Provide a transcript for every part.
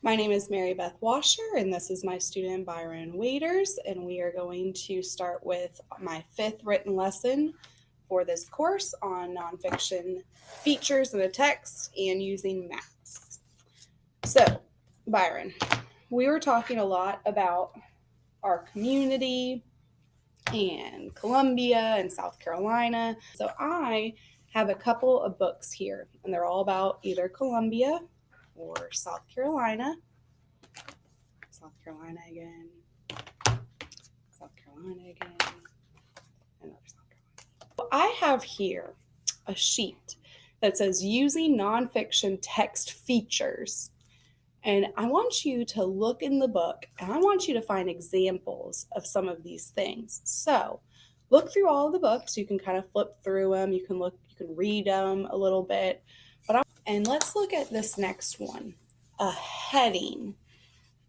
My name is Mary Beth Washer, and this is my student Byron Waiters, and we are going to start with my fifth written lesson for this course on nonfiction features in a text and using maps. So, Byron, we were talking a lot about our community and Columbia and South Carolina. So, I have a couple of books here, and they're all about either Columbia or South Carolina. South Carolina again, South Carolina again, another South Carolina. I have here a sheet that says using nonfiction text features. And I want you to look in the book and I want you to find examples of some of these things. So look through all of the books. You can kind of flip through them. You can read them a little bit. And let's look at this next one, a heading.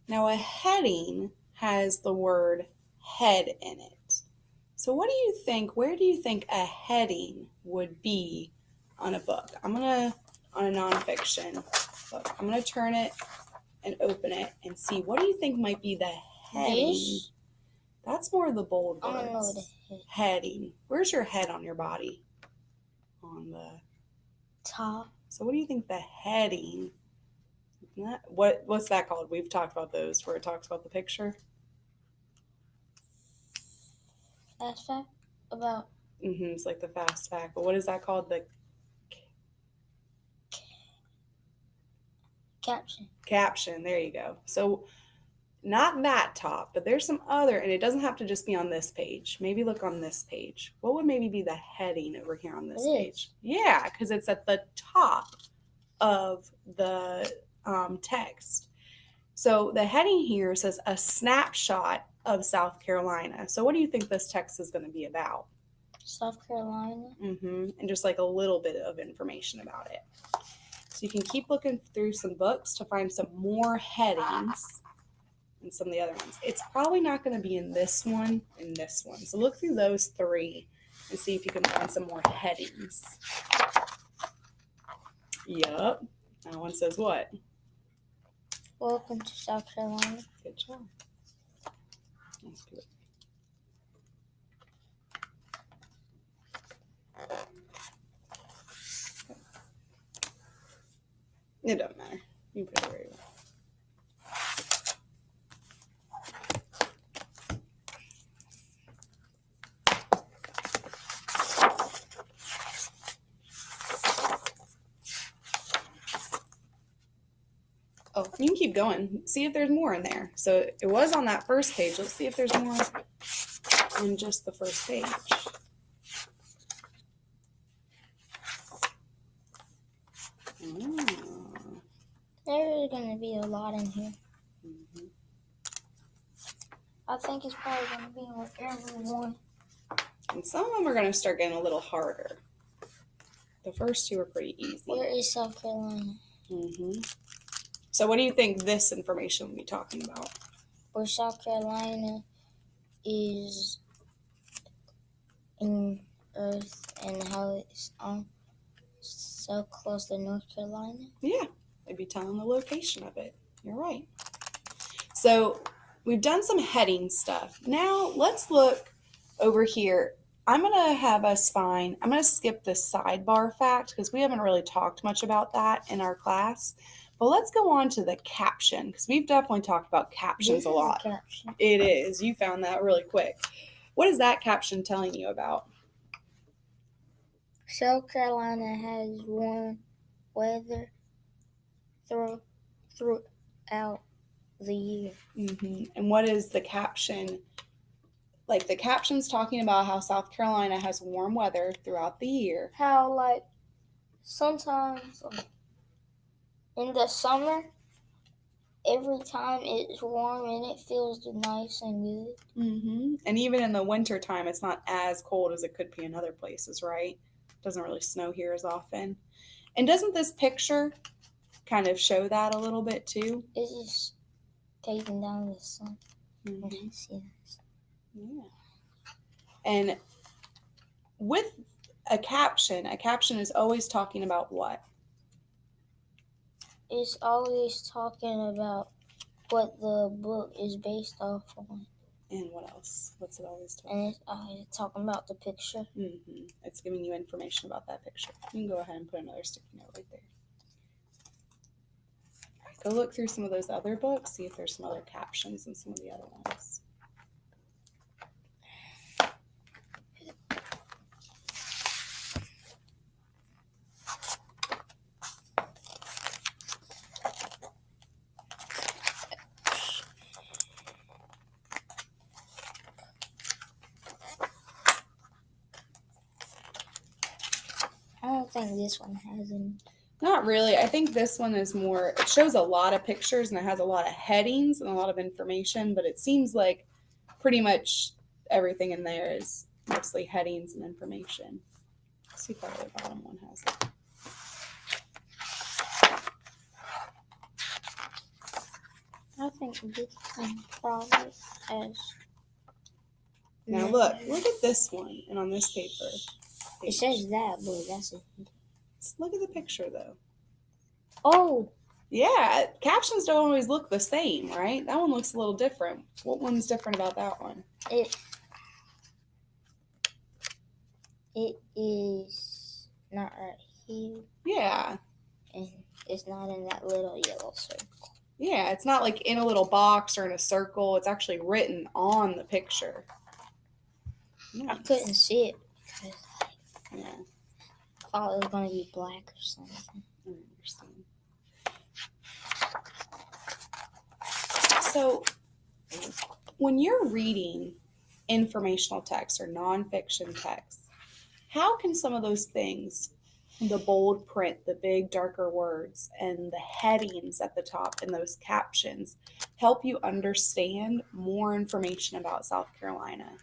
Now, a heading has the word head in it. So, what do you think? Where do you think a heading would be on a book? On a nonfiction book. I'm going to turn it and open it and see what do you think might be the heading? This? That's more of the bold I don't know what words. it is. Heading. Where's your head on your body? On the Top. So, what do you think the heading? What's that called? We've talked about those where it talks about the picture. Fast fact about It's like the fast fact. But what is that called? The caption. caption. There you go. So not that top, but there's some other, and it doesn't have to just be on this page. Maybe look on this page. What would maybe be the heading over here on this page? Yeah, because it's at the top of the text. So the heading here says a snapshot of South Carolina. So what do you think this text is going to be about? South Carolina. And just like a little bit of information about it. So you can keep looking through some books to find some more headings and some of the other ones. It's probably not going to be in this one and this one. So look through those three and see if you can find some more headings. Yup. That one says what? Welcome to South Carolina. Good job. Let's do it. It doesn't matter. You put it where you want. Oh, you can keep going. See if there's more in there. So it was on that first page. Let's see if there's more on just the first page. There's going to be a lot in here. I think it's probably going to be on everyone. And some of them are going to start getting a little harder. The first two are pretty easy. Where is South Carolina? So what do you think this information will be talking about? Where South Carolina is in Earth and how it's so close to North Carolina? Yeah, they'd be telling the location of it. You're right. So we've done some heading stuff. Now let's look over here. I'm going to I'm going to skip the sidebar fact because we haven't really talked much about that in our class. But let's go on to the caption because we've definitely talked about captions a lot. Caption. It is. You found that really quick. What is that caption telling you about? South Carolina has warm weather throughout the year. And what is the caption? Like the caption's talking about how South Carolina has warm weather throughout the year. How like sometimes in the summer, every time it's warm and it feels nice and good. And even in the winter time, it's not as cold as it could be in other places, right? It doesn't really snow here as often. And doesn't this picture kind of show that a little bit too? It's just taking down the sun. See this. Yeah. And with a caption is always talking about what? it's always talking about what the book is based off on. And what else? What's it always talking? And it's always talking about the picture. Mm-hmm. It's giving you information about that picture. You can go ahead and put another sticky note right there. Go look through some of those other books, see if there's some other captions in some of the other ones. I don't think this one has any. Not really. I think this one is more, it shows a lot of pictures and it has a lot of headings and a lot of information, but it seems like pretty much everything in there is mostly headings and information. Let's see if that other bottom one has it. I think this one probably has. Now look at this one and on this paper. It says that, but that's it. Just look at the picture though. Oh, yeah, captions don't always look the same, right? That one looks a little different. What one's different about that one? it is not right here, Yeah. and it's not in that little yellow circle. Yeah, it's not like in a little box or in a circle. It's actually written on the picture. Nice. I couldn't see it because Yeah, I thought it was going to be black or something. I understand. So, when you're reading informational text or nonfiction text, how can some of those things, the bold print, the big darker words, and the headings at the top and those captions, help you understand more information about South Carolina?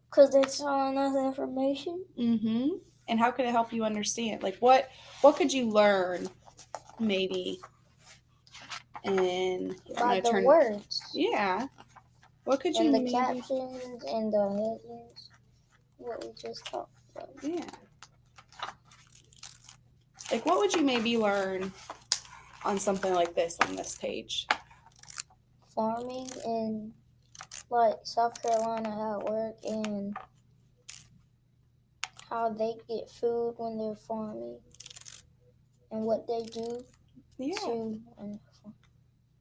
Because they're telling us information. Mm-hmm. And how could it help you understand? Like what could you learn maybe in By the words. Yeah. What could you and the maybe captions and the headings. What we just talked about. Yeah. Like what would you maybe learn on something like this on this page? Farming in like South Carolina, how it work, and how they get food when they're farming, and what they do Yeah. to.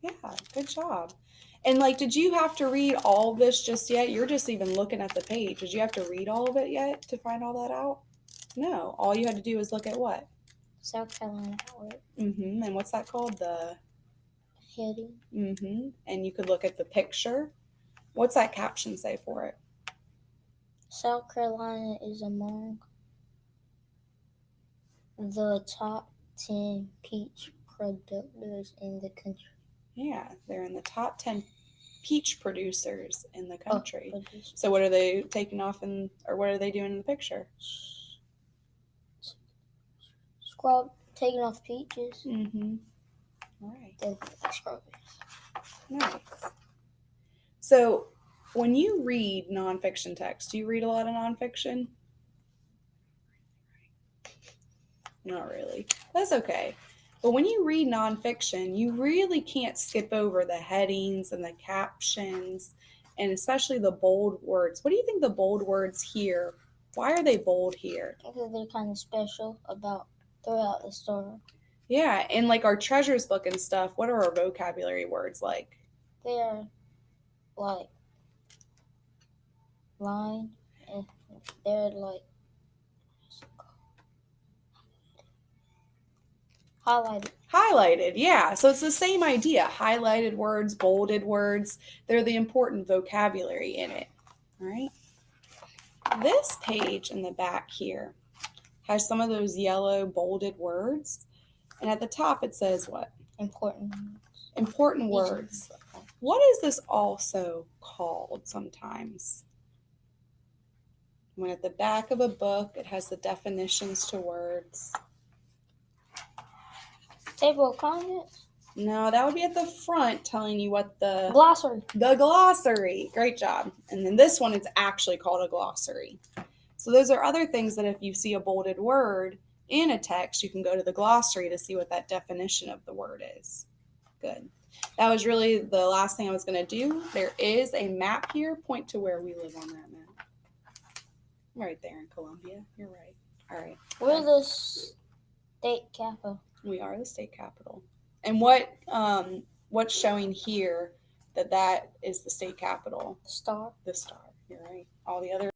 Yeah, good job. And like, did you have to read all of this just yet? You're just even looking at the page. Did you have to read all of it yet to find all that out? No. All you had to do was look at what? South Carolina, how it work. Mm-hmm. And what's that called? The Heading. Mm-hmm. And you could look at the picture. What's that caption say for it? South Carolina is among the top 10 peach producers in the country. Yeah, they're in the top 10 peach producers in the country. Producers. So what are they taking off or what are they doing in the picture? Scrub taking off peaches. Mm-hmm. All right. They're scrubbers. Nice. So when you read nonfiction text, do you read a lot of nonfiction? Not really. That's okay. But when you read nonfiction, you really can't skip over the headings and the captions and especially the bold words. What do you think the bold words here? Why are they bold here? Because they're kind of special about throughout the story. Yeah, and like our treasures book and stuff, what are our vocabulary words like? They are like line, and they're like highlighted. Highlighted, yeah. So it's the same idea. Highlighted words, bolded words, they're the important vocabulary in it. All right. This page in the back here has some of those yellow bolded words. And at the top it says what? Important words. Important words. What is this also called sometimes? When at the back of a book it has the definitions to words. Table of contents? No, that would be at the front telling you what the Glossary. The glossary. Great job. And then this one is actually called a glossary. So those are other things that if you see a bolded word, in a text, you can go to the glossary to see what that definition of the word is. Good. That was really the last thing I was going to do. There is a map here. Point to where we live on that map. Right there in Columbia. You're right. All right. We're the state capital. We are the state capital. And what's showing here that is the state capital? The star. The star. You're right. All the other